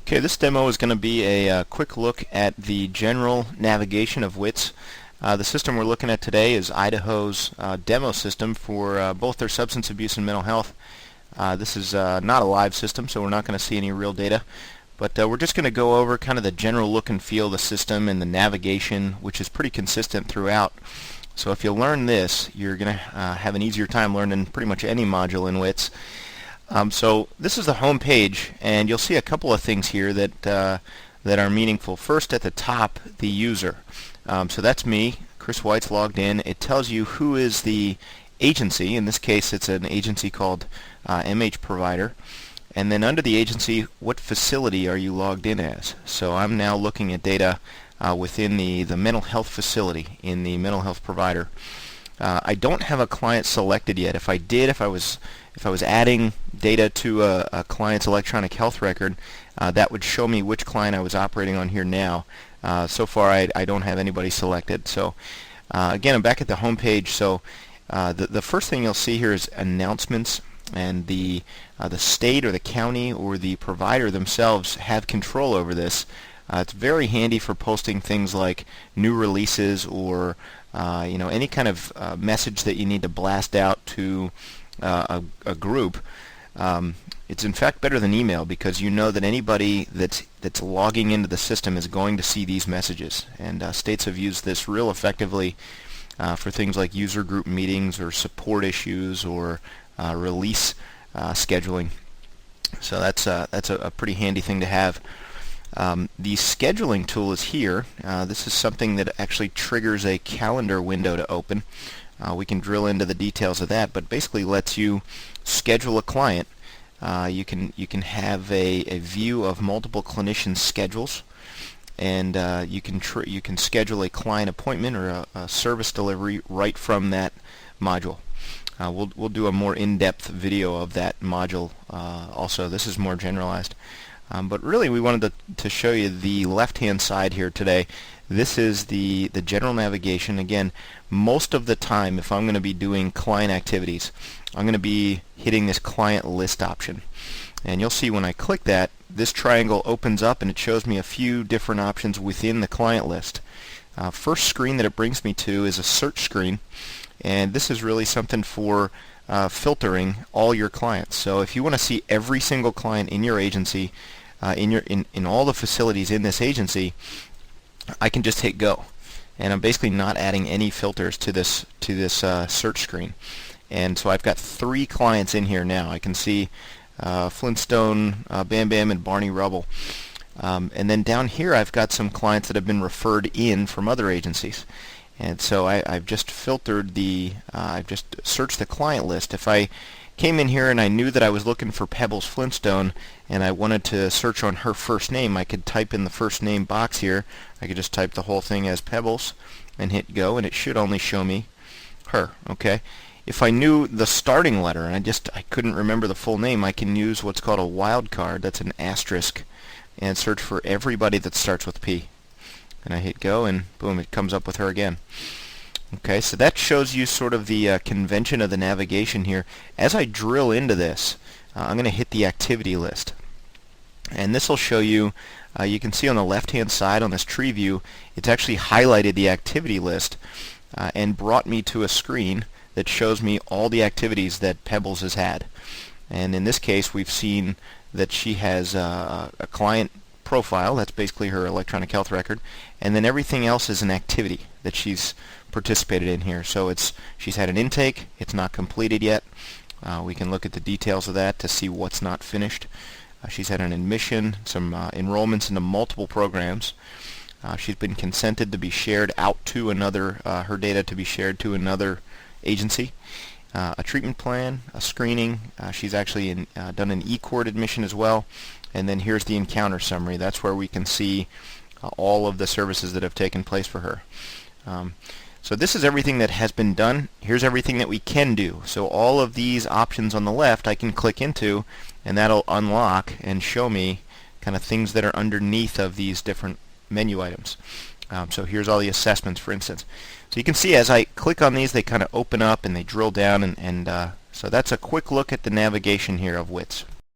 Okay, this demo is going to be a quick look at the general navigation of WITS. The system we're looking at today is Idaho's demo system for both their substance abuse and mental health. This is not a live system, so we're not going to see any real data, but we're just going to go over kind of the general look and feel of the system and the navigation, which is pretty consistent throughout. So if you learn this, you're going to have an easier time learning pretty much any module in WITS. So this is the home page, and you'll see a couple of things here that that are meaningful. First, at the top, the user. So that's me, Chris White's logged in. It tells you who is the agency. In this case, it's an agency called MH Provider. And then under the agency, what facility are you logged in as? So I'm now looking at data within the mental health facility in the mental health provider. I don't have a client selected yet. If I did, if I was adding data to a client's electronic health record, that would show me which client I was operating on here now. So far, I don't have anybody selected. So again, I'm back at the home page. So the first thing you'll see here is announcements, and the state or the county or the provider themselves have control over this. It's very handy for posting things like new releases or any kind of message that you need to blast out to a group. It's in fact better than email, because you know that anybody that's logging into the system is going to see these messages, and states have used this real effectively for things like user group meetings or support issues or release scheduling. So that's a pretty handy thing to have. The scheduling tool is here. This is something that actually triggers a calendar window to open. We can drill into the details of that, but basically lets you schedule a client. You can have a view of multiple clinicians' schedules, and you can schedule a client appointment or a service delivery right from that module. We'll do a more in-depth video of that module also. This is more generalized. But really we wanted to show you the left-hand side here today. This is the general navigation. Again, most of the time if I'm going to be doing client activities, I'm going to be hitting this client list option. And you'll see when I click that, this triangle opens up and it shows me a few different options within the client list. First screen that it brings me to is a search screen, and this is really something for filtering all your clients. So if you want to see every single client in your agency, in all the facilities in this agency, I can just hit go, and I'm basically not adding any filters to this search screen. And so I've got 3 clients in here now. I can see Flintstone, Bam Bam, and Barney Rubble. And then down here I've got some clients that have been referred in from other agencies. And so I've just filtered I've just searched the client list. If I came in here and I knew that I was looking for Pebbles Flintstone and I wanted to search on her first name, I could type in the first name box here. I could just type the whole thing as Pebbles and hit go, and it should only show me her. Okay. If I knew the starting letter and I couldn't remember the full name, I can use what's called a wildcard. That's an asterisk, and search for everybody that starts with P. And I hit go, and boom, it comes up with her again. Okay, so that shows you sort of the convention of the navigation here. As I drill into this, I'm going to hit the activity list. And this will show you, you can see on the left-hand side on this tree view, it's actually highlighted the activity list and brought me to a screen that shows me all the activities that Pebbles has had. And in this case, we've seen that she has a client profile. That's basically her electronic health record, and then everything else is an activity that she's participated in here. So she's had an intake. It's not completed yet. We can look at the details of that to see what's not finished. She's had an admission, some enrollments into multiple programs. She's been consented to be shared out to another, her data to be shared to another agency. A treatment plan, a screening. She's actually done an e-court admission as well. And then here's the encounter summary. That's where we can see all of the services that have taken place for her. So this is everything that has been done. Here's everything that we can do. So all of these options on the left I can click into, and that'll unlock and show me kind of things that are underneath of these different menu items. So here's all the assessments, for instance. So you can see as I click on these, they kind of open up and they drill down, and so that's a quick look at the navigation here of WITS.